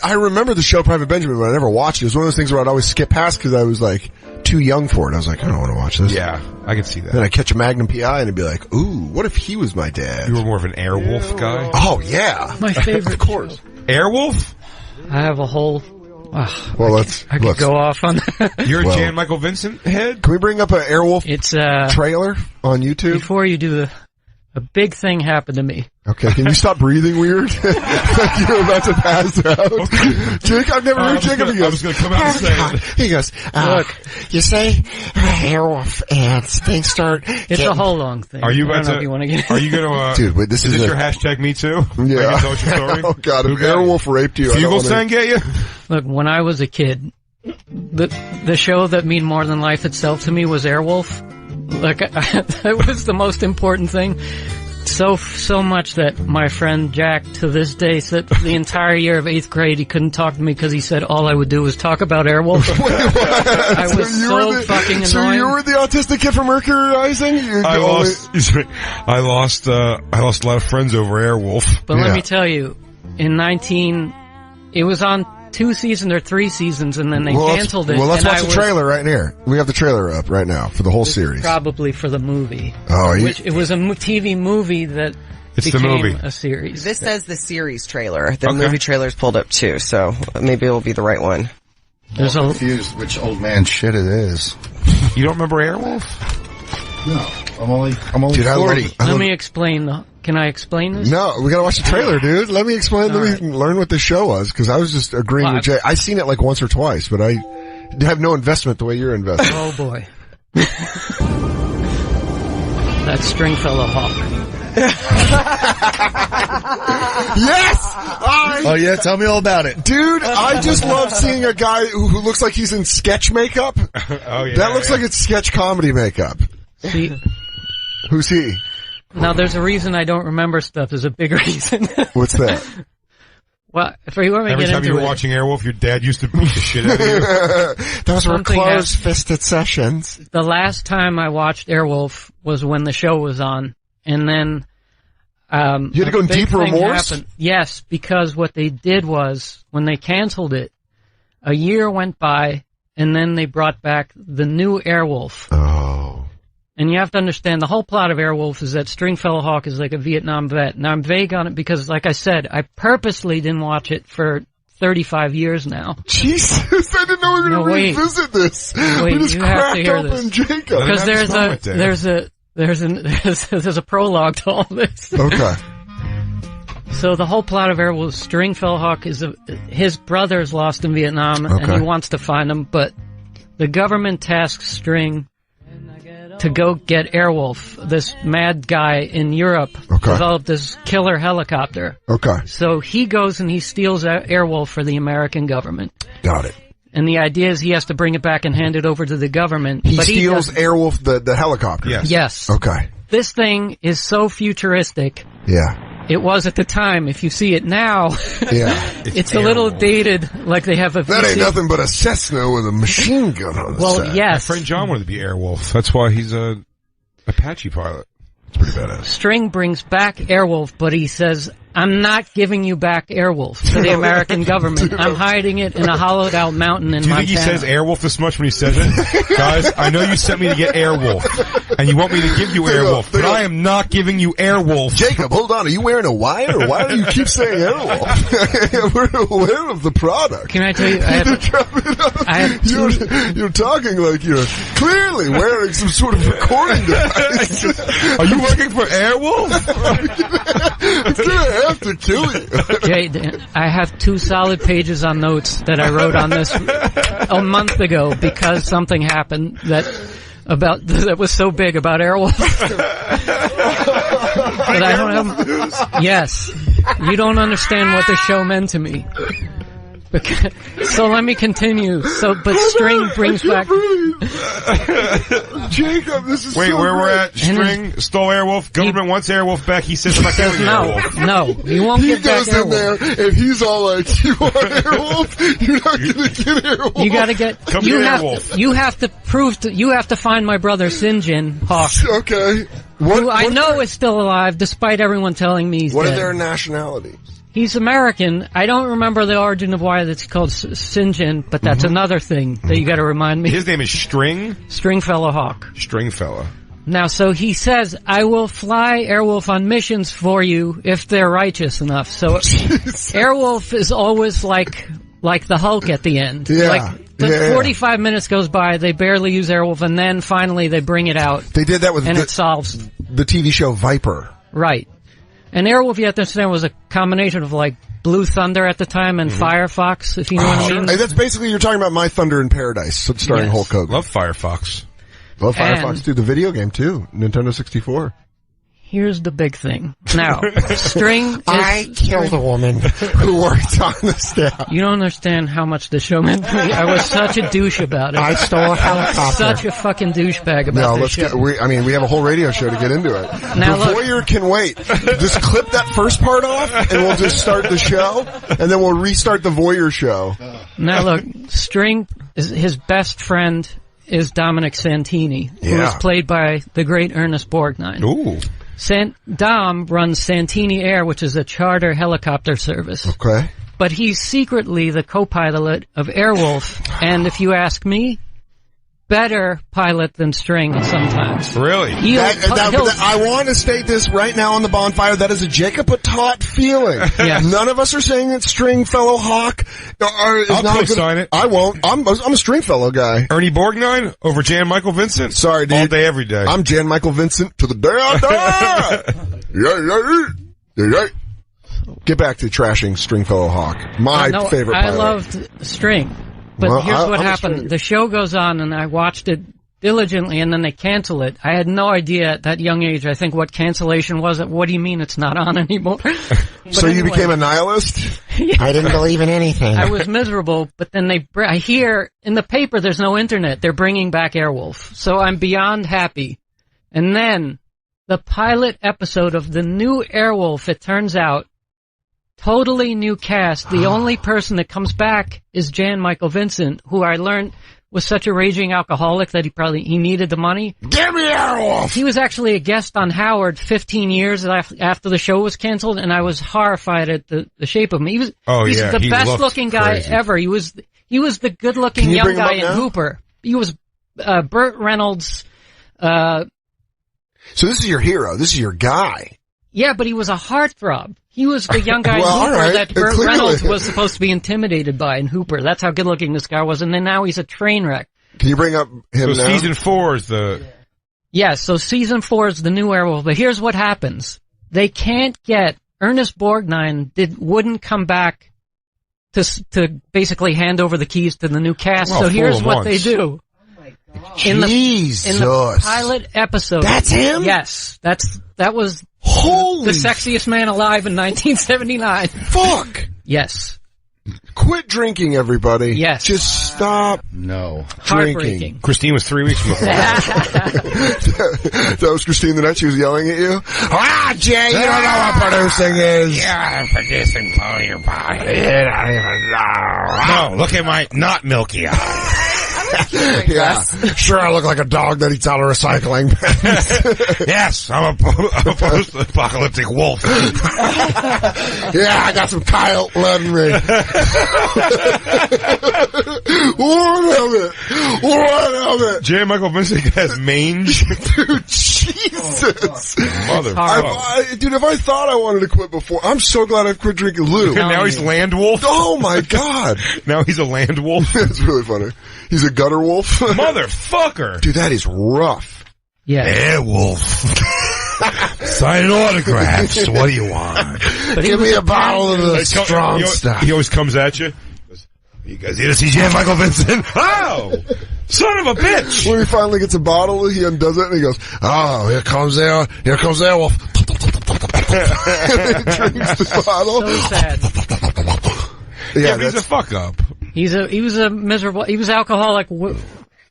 I remember the show Private Benjamin, but I never watched it. It was one of those things where I'd always skip past because I was like too young for it. I was like, I don't want to watch this. Yeah, I can see that. Then I catch a Magnum PI and it'd be like, ooh, what if he was my dad? You were more of an Airwolf guy? Oh, yeah. My favorite. Of course. Airwolf? I have a whole... well, I could go off on that. You're a Jan-Michael Vincent head? Can we bring up an Airwolf trailer on YouTube? Before you do a big thing happened to me. Okay, can you stop breathing weird? Like you're about to pass out. Okay. Jake, I've never heard Jacob. I was going to come out and say it. He goes, look, you say Airwolf and things start. It's a whole long thing. Are you I about don't know to? if you want to get Are you going to? Dude, wait, this is this your hashtag Me Too? Yeah. Your story? Oh God, if Airwolf raped you, Fugelsang get you? Look, when I was a kid, the show that meant more than life itself to me was Airwolf. Like, that was the most important thing. So much that my friend Jack, to this day, said the entire year of 8th grade he couldn't talk to me because he said all I would do was talk about Airwolf. I was so fucking annoying. So you were the autistic kid from Mercury Rising? I lost a lot of friends over Airwolf. But let me tell you, it was on 2 seasons or 3 seasons, and then they canceled it. Well, let's watch the trailer right here. We have the trailer up right now for the whole series. Probably for the movie. Oh, it was a TV movie that became a series. This says the series trailer. The movie trailer's pulled up too, so maybe it'll be the right one. I'm confused which old man shit it is. You don't remember Airwolf? No. I'm only 40. Let me explain can I explain this? No, we gotta watch the trailer, dude. Let me explain, let me learn what the show was, because I was just agreeing with Jay. I've seen it like once or twice, but I have no investment the way you're invested. Oh boy. That Stringfellow Hawk. Yes! Oh yeah, tell me all about it. Dude, I just love seeing a guy who looks like he's in sketch makeup. Oh yeah. That looks like it's sketch comedy makeup. See, who's he? Now there's a reason I don't remember stuff. There's a big reason. What's that? Well, if you want me to get into it. Every time you were watching Airwolf, your dad used to beat the shit out of you. Those were closed-fisted sessions. The last time I watched Airwolf was when the show was on, and then you had to go in deep remorse? Happened. Yes, because what they did was, when they canceled it, a year went by, and then they brought back the new Airwolf. Oh. And you have to understand, the whole plot of Airwolf is that Stringfellow Hawk is like a Vietnam vet. Now, I'm vague on it because, like I said, I purposely didn't watch it for 35 years now. Jesus, I didn't know we were going to revisit this. Wait, we just you have to hear open this. Jacob. Because there's a prologue to all this. Okay. So the whole plot of Airwolf, Stringfellow Hawk is his brother's lost in Vietnam, and he wants to find him, but the government tasks String to go get Airwolf, this mad guy in Europe, developed this killer helicopter. Okay. So he goes and he steals Airwolf for the American government. Got it. And the idea is he has to bring it back and hand it over to the government. He steals Airwolf, the helicopter? Yes. Yes. Okay. This thing is so futuristic. Yeah. It was at the time. If you see it now, it's a little dated, like they have a... That ain't nothing but a Cessna with a machine gun on the side. Yes. My friend John wanted to be Airwolf. That's why he's a Apache pilot. It's pretty badass. String brings back Airwolf, but he says, I'm not giving you back Airwolf to the American government. I'm hiding it in a hollowed out mountain in Montana. Do you think he says Airwolf this much when he says it? Guys, I know you sent me to get Airwolf, and you want me to give you Airwolf, but I am not giving you Airwolf. Jacob, hold on. Are you wearing a wire, or why do you keep saying Airwolf? We're aware of the product. Can I tell you, I have you're talking like you're clearly wearing some sort of recording device. Are you working for Airwolf? It's gonna have to kill you. Jay, I have 2 solid pages on notes that I wrote on this a month ago because something happened that was so big about Airwolf. But I don't have. Yes, you don't understand what the show meant to me. So let me continue. But String brings back... Jacob, this is Wait, so where great. we're at? String stole Airwolf. Government wants Airwolf back. He says, I'm not giving Airwolf. No, he won't get back Airwolf. He goes in there, and he's all like, you want Airwolf? You're not going to get Airwolf. You got to get... Come you get have Airwolf. You have to prove... You have to find my brother Sinjin Hawk. Okay. Who I know is still alive, despite everyone telling me he's What dead. are their nationalities? He's American. I don't remember the origin of why that's called Sinjin, but that's another thing that you got to remind me. His name is Stringfellow Hawk. Stringfellow. Now, so he says, I will fly Airwolf on missions for you if they're righteous enough. So Airwolf is always like the Hulk at the end. Yeah. Like, 45 minutes goes by, they barely use Airwolf, and then finally they bring it out. They did that with and it solves the TV show Viper. Right. And Airwolf, you have to understand, was a combination of like Blue Thunder at the time and Firefox, if you know what I mean. Hey, that's basically, you're talking about My Thunder in Paradise, starring Hulk Hogan. Love Firefox. Love Firefox too. The video game too. Nintendo 64. Here's the big thing. Now, String is... I killed a woman who worked on the staff. You don't understand how much the show meant to me. I was such a douche about it. I stole a helicopter. Such a fucking douchebag about this show. We have a whole radio show to get into it. Now the voyeur can wait. Just clip that first part off, and we'll just start the show, and then we'll restart the voyeur show. Now look, String, his best friend is Dominic Santini, who is played by the great Ernest Borgnine. Ooh. Dom runs Santini Air, which is a charter helicopter service. Okay. But he's secretly the co-pilot of Airwolf, and if you ask me, better pilot than String sometimes. Really? I want to state this right now on the Bonfire. That is a Jacob Patot feeling. Yes. None of us are saying that Stringfellow Hawk is I'll not co-sign it. I won't. I'm a Stringfellow guy. Ernie Borgnine over Jan-Michael Vincent? Sorry, dude. All day, every day. I'm Jan-Michael Vincent to the day I die. Yeah. Get back to trashing Stringfellow Hawk. My favorite pilot. I loved String. But here's what happened. The show goes on, and I watched it diligently, and then they cancel it. I had no idea at that young age, I think, what cancellation was. What do you mean it's not on anymore? So anyway, you became a nihilist? Yeah. I didn't believe in anything. I was miserable, but then I hear in the paper there's no internet. They're bringing back Airwolf. So I'm beyond happy. And then the pilot episode of the new Airwolf, it turns out, totally new cast. The only person that comes back is Jan-Michael Vincent, who I learned was such a raging alcoholic that he needed the money. Give me Airwolf! He was actually a guest on Howard 15 years after the show was canceled, and I was horrified at the shape of him. He's the best looking guy ever. He was the good looking young guy in Hooper. He was Burt Reynolds. So this is your hero. This is your guy. Yeah, but he was a heartthrob. He was the young guy in Hooper that Burt Reynolds was supposed to be intimidated by in Hooper. That's how good looking this guy was. And then now he's a train wreck. Can you bring up him now? Season 4 is the... Yeah, so season 4 is the new Airwolf. But here's what happens. They can't get... Ernest Borgnine wouldn't come back to basically hand over the keys to the new cast. Well, so here's what they do. In the pilot episode. That's him? Yes. That was Holy the sexiest man alive in 1979. Fuck! Yes. Quit drinking, everybody. Yes. Just stop. No. Heartbreaking. Christine was 3 weeks before. That was Christine the night she was yelling at you? Ah, Jay, you don't know what producing is. Yeah, producing for your body. You don't even know. No, look at my not milky eye. Yeah, sure I look like a dog that eats out of recycling bins. Yes, I'm a post-apocalyptic wolf. Yeah, I got some coyote blood in me. What of it? Jan-Michael Vincent has mange. Dude, Jesus. Motherfucker. Dude, if I thought I wanted to quit before, I'm so glad I've quit drinking Lou. And now he's land wolf. Oh my God. Now he's a land wolf. That's really funny. He's a gutter wolf. Motherfucker. Dude, that is rough. Yeah. Airwolf. Sign autographs. What do you want? Give me a bottle of the strong stuff. He always comes at you. You guys here to see Jan-Michael Vincent? Oh! Son of a bitch! When he finally gets a bottle, he undoes it and he goes, oh, here comes Airwolf. And he drinks the bottle. So sad. Yeah, he's a fuck up. He was a miserable, he was alcoholic.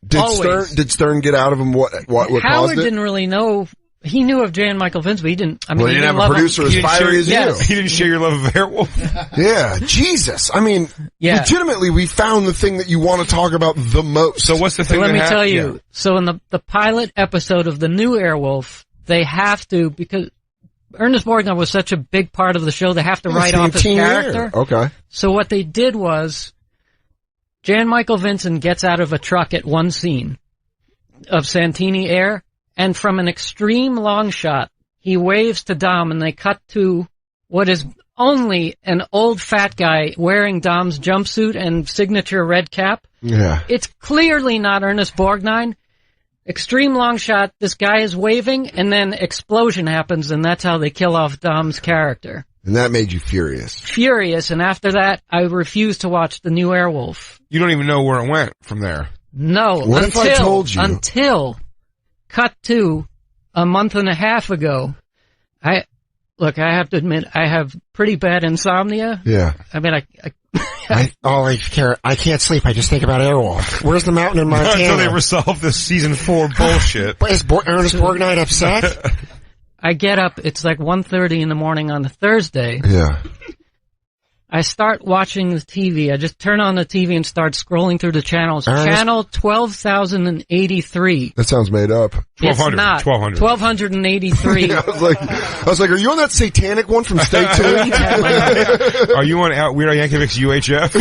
Did Stern get out of him what Howard caused it? didn't really know. He knew of Jan-Michael Vincent, but he didn't. I mean, he didn't have a producer as fiery as you. He didn't share your love of Airwolf. Yeah, Jesus. I mean, legitimately, we found the thing that you want to talk about the most. So what's the thing? Let me tell you. Yeah. So in the pilot episode of the new Airwolf, they have to, because Ernest Borgnine was such a big part of the show, they have to write off his character. Okay. So what they did was, Jan-Michael Vincent gets out of a truck at one scene of Santini Air, and from an extreme long shot, he waves to Dom, and they cut to what is only an old fat guy wearing Dom's jumpsuit and signature red cap. Yeah. It's clearly not Ernest Borgnine. Extreme long shot, this guy is waving, and then explosion happens, and that's how they kill off Dom's character. And that made you furious. Furious, and after that, I refused to watch the new Airwolf. You don't even know where it went from there. No. What if I told you? Until, cut to, a month and a half ago, I have to admit, I have pretty bad insomnia. Yeah. I mean, I can't sleep. I just think about Airwolf. Where's the mountain in Montana? Until they resolve this season 4 bullshit. But is Ernest Borgnine upset? I get up, it's like 1:30 in the morning on a Thursday. Yeah. I start watching the TV. I just turn on the TV and start scrolling through the channels. Channel 12,083. That sounds made up. 1,200. 1,200. 1,283. Yeah, I was like, are you on that satanic one from State 2? Are you on Weird Al Yankovic's UHF?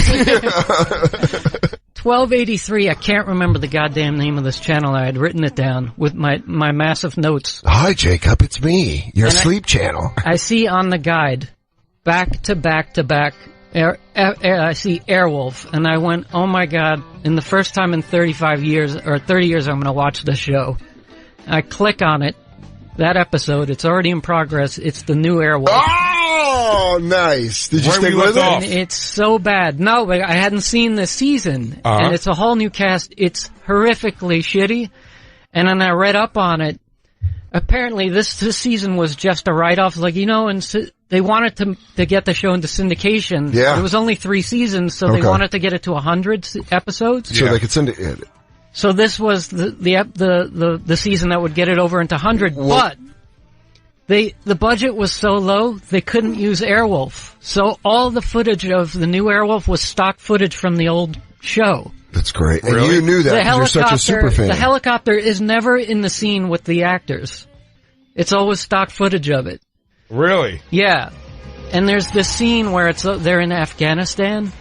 1283. I can't remember the goddamn name of this channel. I had written it down with my massive notes. Hi, Jacob. It's me. Your sleep channel. I see on the guide, back to back to back, I see Airwolf, and I went, oh my god, in the first time in 35 years, or 30 years, I'm going to watch this show. I click on it, that episode, it's already in progress, it's the new Airwolf. Oh, nice. Did you stick with it? It's so bad. No, I hadn't seen this season, and it's a whole new cast. It's horrifically shitty, and then I read up on it. Apparently, this season was just a write-off. Like, and they wanted to get the show into syndication. Yeah. It was only 3 seasons, so they wanted to get it to 100 episodes. So they could syndicate it. So this was the season that would get it over into 100, but the budget was so low, they couldn't use Airwolf. So all the footage of the new Airwolf was stock footage from the old show. That's great. And Really? you knew that because you're such a super fan. The helicopter is never in the scene with the actors. It's always stock footage of it. Really? Yeah. And there's this scene where they're in Afghanistan.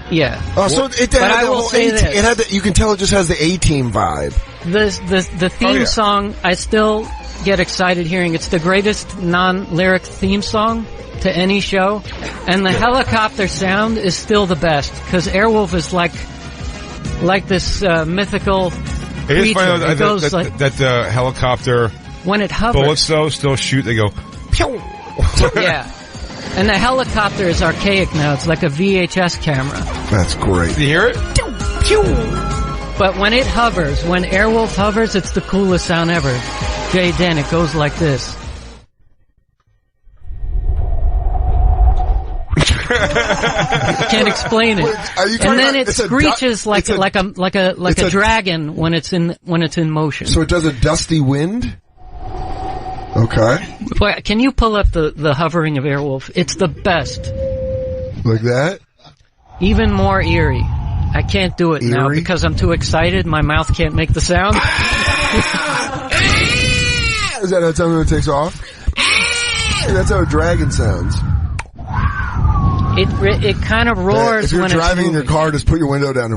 Yeah. Oh, so it had the whole A-team. You can tell it just has the A-team vibe. The theme song, I still get excited hearing. It's the greatest non-lyric theme song to any show, and the helicopter sound is still the best, because Airwolf is like this mythical creature. It is funny that the helicopter, when it hovers, bullets though still shoot, they go pew. Yeah. And the helicopter is archaic now. It's like a VHS camera. That's great. Do you hear it? Pew! But when it hovers, when Airwolf hovers, it's the coolest sound ever. Jay Den, it goes like this. Can't explain it. And then it screeches like a dragon when it's in motion. So it does a dusty wind? Okay. But can you pull up the hovering of Airwolf? It's the best. Like that? Even more eerie. I can't do it now because I'm too excited. My mouth can't make the sound. Is that how it sounds when it takes off? That's how a dragon sounds. It kind of roars when it's If you're driving in your car, just put your window down.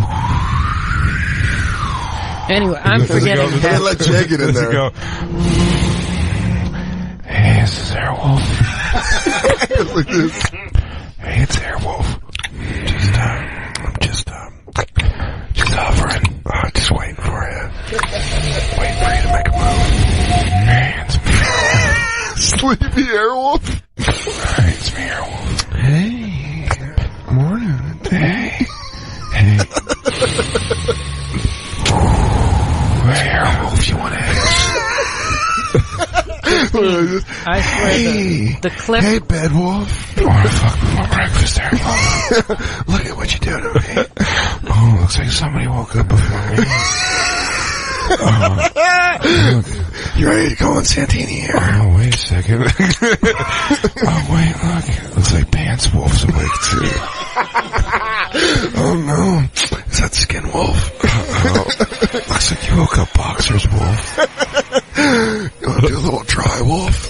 Anyway, I'm forgetting that. Let Jay get in there. Hey, this is Airwolf. Like this. Hey, it's Airwolf. I'm just hovering. Just waiting for you. Waiting for you to make a move. Hey, it's me. Sleepy Airwolf. Hey, it's me, Airwolf. Hey. Morning. Hey. Hey, Airwolf, you want eggs? I swear the clip. Hey, Bedwolf. You want to fuck me for breakfast, Airwolf? Look at what you do to me. Oh, looks like somebody woke up before me. You ready to go on Santini here? Oh, wait a second. Oh, wait, look. Looks like Pants Wolf's awake, too. Oh, no. Is that Skin Wolf? Looks like you woke up Boxer's Wolf. You want to do a little dry wolf?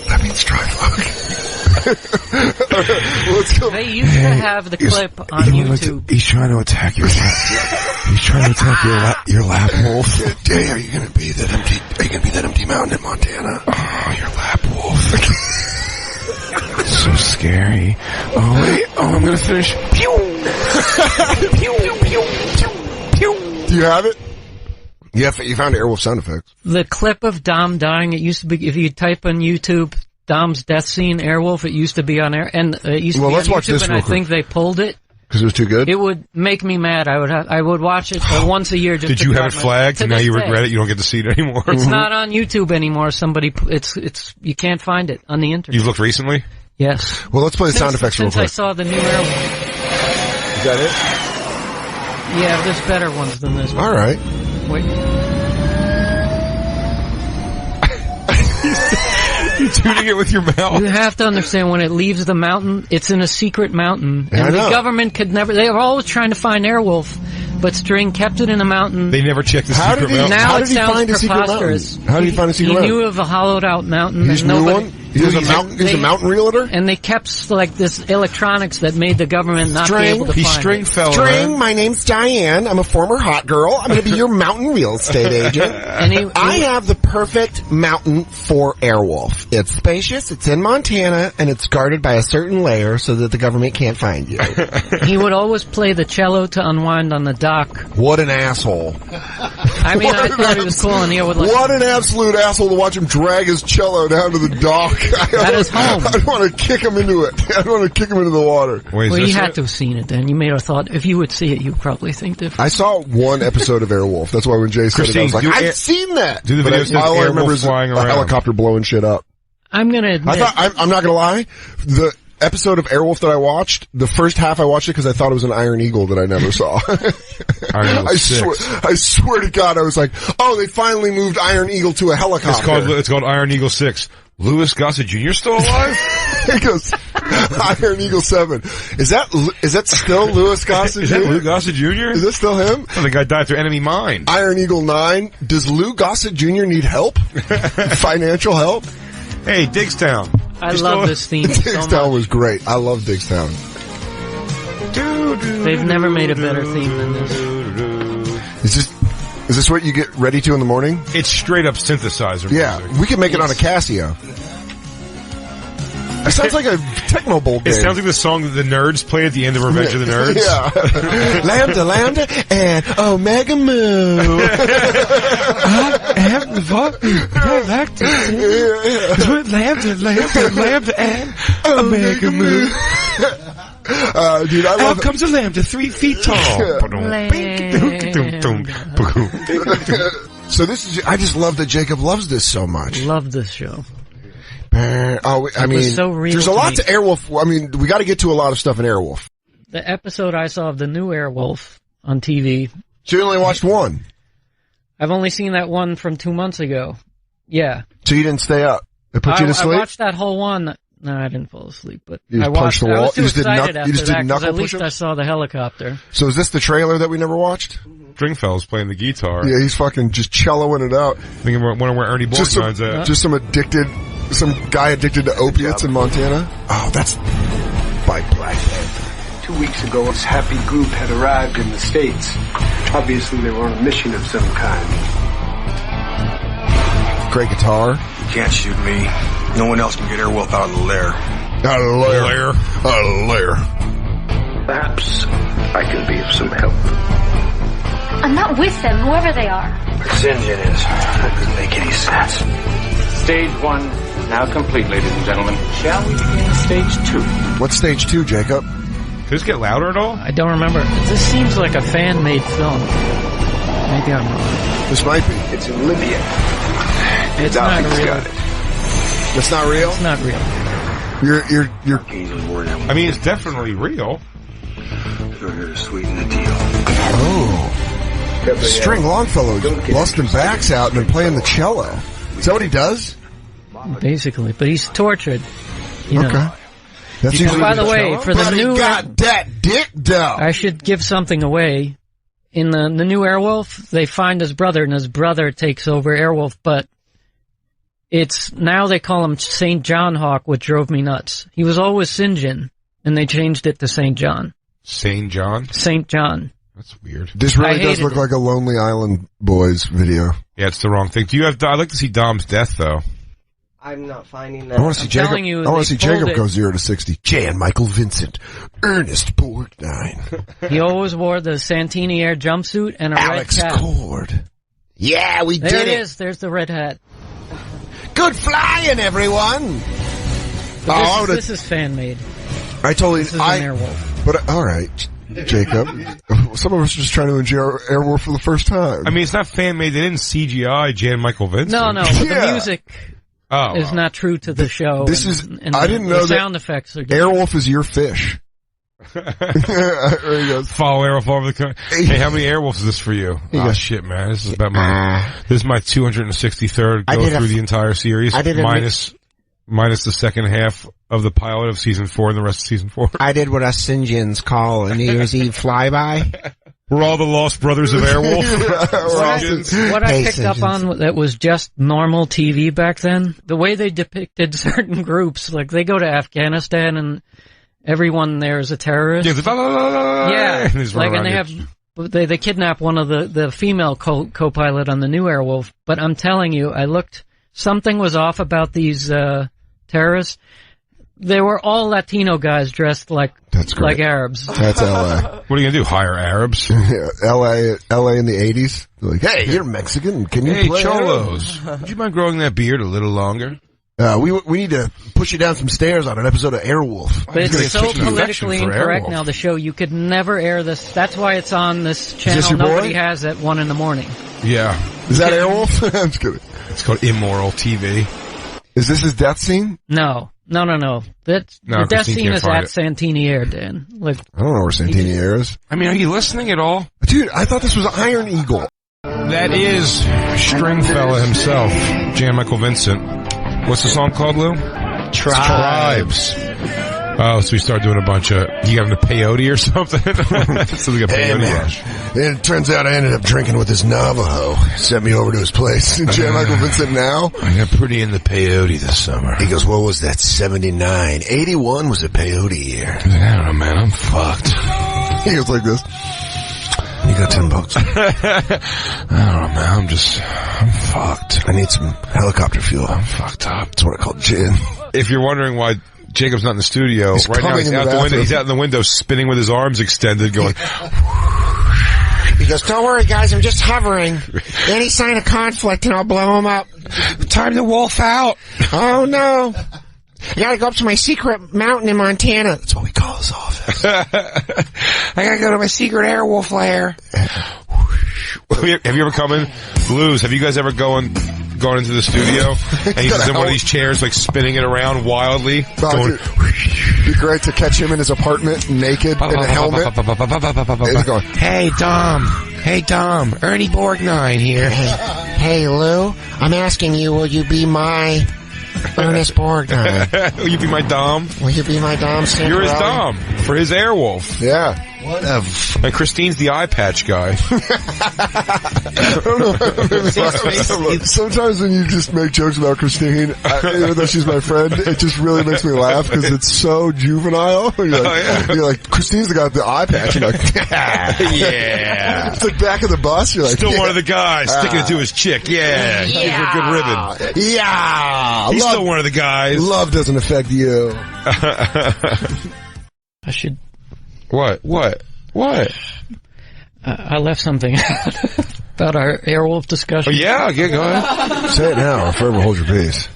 Let's go. They used to have the clip on YouTube. He's trying to attack your lap. He's trying to attack your lap wolf. Hey, are you gonna be that empty? Are you gonna be that empty mountain in Montana? Oh, your lap wolf. So scary. Oh wait. Oh, I'm gonna finish. Pew. Pew. Pew. Pew. Pew. Do you have it? Yeah, you found Airwolf sound effects. The clip of Dom dying, it used to be, if you type on YouTube, Dom's death scene, Airwolf, it used to be on air, and it used to be on YouTube, and I think they pulled it. Because it was too good? It would make me mad. I would watch it once a year just Did you have it flagged and now you regret it? You don't get to see it anymore? It's not on YouTube ananymore. You can't find it on the internet. You've looked recently? Yes. Well, let's play the sound effects real quick. Since I saw the new Airwolf. Is that it? Yeah, there's better ones than this one. All right. Wait. You're tuning it with your mouth. You have to understand, when it leaves the mountain, it's in a secret mountain. Yeah, and the government could never, they were always trying to find Airwolf, but String kept it in a mountain. They never checked the secret mountain. Now How it did he sounds find a secret preposterous. mountain? How did he find a secret mountain? He knew of a hollowed out mountain. He's knew one? He's a mountain realtor? And they kept like this electronics that made the government not be able to find String it. fella. String, my name's Diane. I'm a former hot girl. I'm going to be your mountain real estate agent. I have the perfect mountain for Airwolf. It's spacious, it's in Montana, and it's guarded by a certain layer so that the government can't find you. He would always play the cello to unwind on the dock. What an asshole. I mean, I thought he was cool, and he would like... What an absolute asshole to watch him drag his cello down to the dock. At his home. I'd want to kick him into it. I'd want to kick him into the water. Wait, well, you had to have seen it then. You may have thought, if you would see it, you'd probably think different. I saw one episode of Airwolf. That's why when Jay said it, I was like, I've seen that. Do the video says all I remember Airwolf is flying a around. helicopter blowing shit up. I'm going to admit... I'm not going to lie. The episode of Airwolf that I watched, the first half I watched it because I thought it was an Iron Eagle that I never saw. I swear to God, I was like, oh, they finally moved Iron Eagle to a helicopter. It's called Iron Eagle 6. Louis Gossett Jr. still alive? It goes, Iron Eagle 7. Is that still Louis Gossett Jr.? Is that Lou Gossett Jr.? Is that still him? Oh, the guy died through enemy mine. Iron Eagle 9. Does Lou Gossett Jr. need help? Financial help? Hey, Digstown. I love this theme Digstown so much. was great. I love Digstown. They've never made a better theme than this. Is this what you get ready to in the morning? It's straight up synthesizer music. We could make it on a Casio. It sounds like a Techno Bowl game. It sounds like the song that the Nerds play at the end of Revenge of the Nerds. Yeah. Lambda, and Omega Moo. I have the fucking galactic. Lambda, and Omega Moo. Dude, I love Out comes a lambda 3 feet tall. So I just love that Jacob loves this so much. Love this show. I mean, so real there's a lot to Airwolf. I mean, we got to get to a lot of stuff in Airwolf. The episode I saw of the new Airwolf on TV. So you only watched one? I've only seen that one from 2 months ago. Yeah. So you didn't stay up? It put you to sleep? I watched that whole one. No, I didn't fall asleep, but you I watched the wall? I was too excited you just did after that, because at least push-ups? I saw the helicopter. So is this the trailer that we never watched? Stringfell's playing the guitar. Yeah, he's fucking just celloing it out. I think I'm wondering where Ernie Borgnine's at. Just some guy addicted to opiates in Montana. Oh, that's by Black Panther. 2 weeks ago, this happy group had arrived in the States. Obviously, they were on a mission of some kind. Great guitar. You can't shoot me. No one else can get Airwolf out of the lair. Out of the lair. Out of the lair. Perhaps I can be of some help. I'm not with them, whoever they are. This engine is. That doesn't make any sense. Stage 1 now complete, ladies and gentlemen. Shall we begin stage 2? What's stage 2, Jacob? Does this get louder at all? I don't remember. This seems like a fan-made film. Maybe I'm wrong. This might be. It's in Libya. It's not real. Got it. It's not real? It's not real. You're. I mean, it's definitely real. You're here to sweeten the deal. Oh. String Longfellow busting backs out and then playing the cello. Is that what he does? Basically, but he's tortured. You know. Okay. That's By the way, for the new... got that dick down. I should give something away. In the new Airwolf, they find his brother, and his brother takes over Airwolf, but now they call him St. John Hawk, which drove me nuts. He was always St. John, and they changed it to St. John. St. John? St. John. That's weird. This really does look like a Lonely Island Boys video. Yeah, it's the wrong thing. I'd like to see Dom's death, though. I'm not finding that. I want to see Jacob go 0 to 60. Jan-Michael Vincent. Ernest Borgnine. He always wore the Santini Air jumpsuit and a Alex red cap. Cord. Yeah, we did it. There it is. There's the red hat. Good flying, everyone. This is fan-made. I totally... This is an Airwolf. But, all right, Jacob. Some of us are just trying to enjoy Airwolf for the first time. I mean, it's not fan-made. They didn't CGI Jan-Michael Vincent. No, but the music is not true to the show. I didn't know the sound effects are different. Airwolf is your fish. Follow Airwolf all over the country. Hey, how many Airwolves is this for you? Oh, shit, man. This is about this is my 263rd go through the entire series. Minus the second half of the pilot of season 4 and the rest of season 4. I did what us Sinjins call a New Year's Eve flyby. We're all the lost brothers of Airwolf. What I picked up on that was just normal TV back then, the way they depicted certain groups, like they go to Afghanistan and everyone there is a terrorist. Yeah, and they kidnap one of the female co-pilot on the new Airwolf. But I'm telling you, something was off about these terrorists. They were all Latino guys dressed like Arabs. That's L.A. What are you gonna do? Hire Arabs? Yeah, L.A. in the 80s. They're like, hey, you're Mexican. Can you play Cholos? Would you mind growing that beard a little longer? We need to push you down some stairs on an episode of Airwolf. But it's so politically incorrect now, the show. You could never air this. That's why it's on this channel nobody has at 1 a.m. Yeah. Is that Airwolf? I'm just kidding. It's called Immoral TV. Is this his death scene? No. The death scene is at Santini Air, Dan. I don't know where Santini Air is. I mean, are you listening at all? Dude, I thought this was Iron Eagle. That is Stringfella himself, Jan-Michael Vincent. What's the song called, Lou? Tribes. Oh, so we started doing a bunch of... You got him to peyote or something? So we got peyote rush. And it turns out I ended up drinking with this Navajo. Sent me over to his place. Jan-Michael Vincent now? I got pretty into peyote this summer. He goes, what was that, 79? 81 was a peyote year. I don't know, man. I'm fucked. He goes like this. You got $10. I don't know, man. I'm fucked. I need some helicopter fuel. I'm fucked up. That's what I call gin. If you're wondering why Jacob's not in the studio, right now he's out the window. He's out in the window spinning with his arms extended going... He goes, don't worry, guys. I'm just hovering. Any sign of conflict and I'll blow him up. Time to wolf out. Oh, no. I gotta go up to my secret mountain in Montana. That's what we call his office. I gotta go to my secret Airwolf lair. Have you ever come in? Blues, have you guys ever gone into the studio and he's just in one of these chairs like spinning it around wildly? Going, it'd be great to catch him in his apartment naked in a helmet. He's going, Hey Dom, Ernie Borgnine here. Hey Lou, I'm asking you, will you be my Ernest Borgnine? Will you be my Dom? Will you be my Dom? You're his Dom for his Airwolf. Yeah. And Christine's the eye patch guy. Sometimes when you just make jokes about Christine, even though she's my friend, it just really makes me laugh because it's so juvenile. You're like, Christine's the guy with the eye patch. You're like, yeah. It's like back of the bus. You're like, still one of the guys sticking it to his chick. Yeah. Give her a good ribbon. Yeah. He's still one of the guys. Love doesn't affect you. I should... What? I left something about our Airwolf discussion. Oh, yeah, go ahead. Say it now, or forever hold your peace.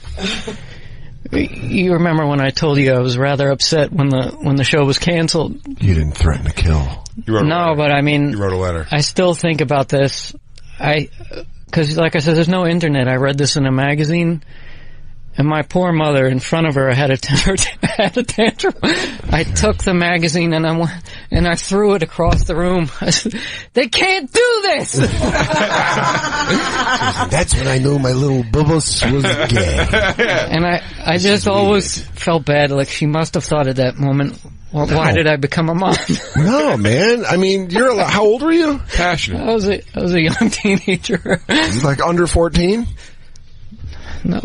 You remember when I told you I was rather upset when the show was canceled? You didn't threaten to kill. No, but I mean... You wrote a letter. I still think about this. Because like I said, there's no internet. I read this in a magazine. And my poor mother, in front of her, had a tantrum. I took the magazine and I threw it across the room. I said, they can't do this! That's when I knew my little bubbles was gay. And I just always felt bad, like she must have thought at that moment, well, why did I become a mom? No, man. I mean, how old were you? Passionate. I was a young teenager. Like under 14? No.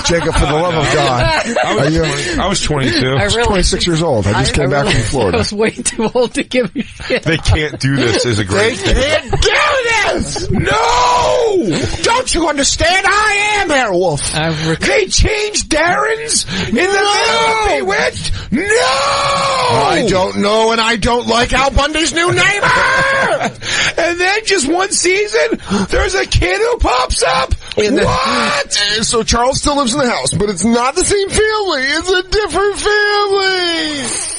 Jacob, for the love of God. I was 22. I was 26 years old. I just came back from Florida. I was way too old to give a shit. They can't do this is a great They can't do this! No! Don't you understand? I am Airwolf. They changed Darren's in the middle of Bewitched? No! I don't know, and I don't like Al Bundy's new neighbor! And then just one season, there's a kid who pops up? What? So Charles still lives in the house, but it's not the same family. It's a different family.